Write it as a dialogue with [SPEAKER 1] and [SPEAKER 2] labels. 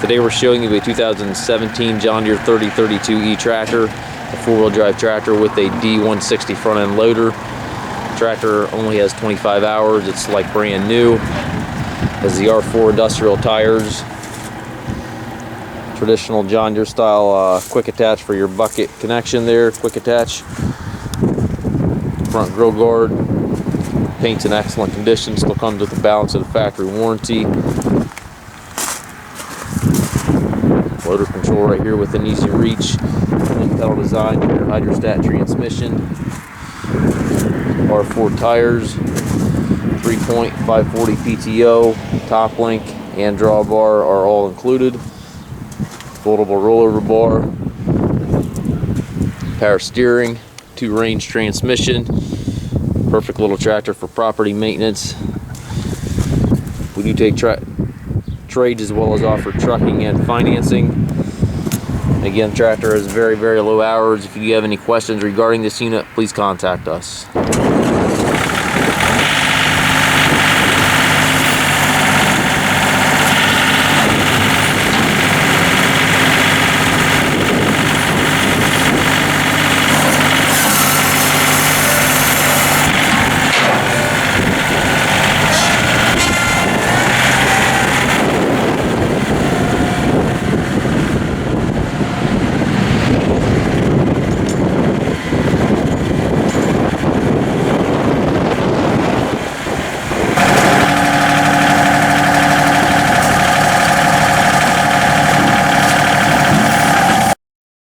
[SPEAKER 1] Today we're showing you a 2017 John Deere 3032E tractor, a four-wheel drive tractor with a D160 front end loader. Tractor only has 25 hours. It's like brand new. Has the R4 industrial tires. Traditional John Deere style quick attach for your bucket connection there. Quick attach. Front grill guard. Paint's in excellent condition. Still comes with the balance of the factory warranty. Loader control right here with an easy reach. Pedal design, your hydrostat transmission. R4 tires. 3-point 540 PTO. Top link and drawbar are all included. Foldable rollover bar. Power steering. 2-range transmission. Perfect little tractor for property maintenance. We do take trades as well as offer trucking and financing. Again, tractor has very low hours. If you have any questions regarding this unit, please contact us.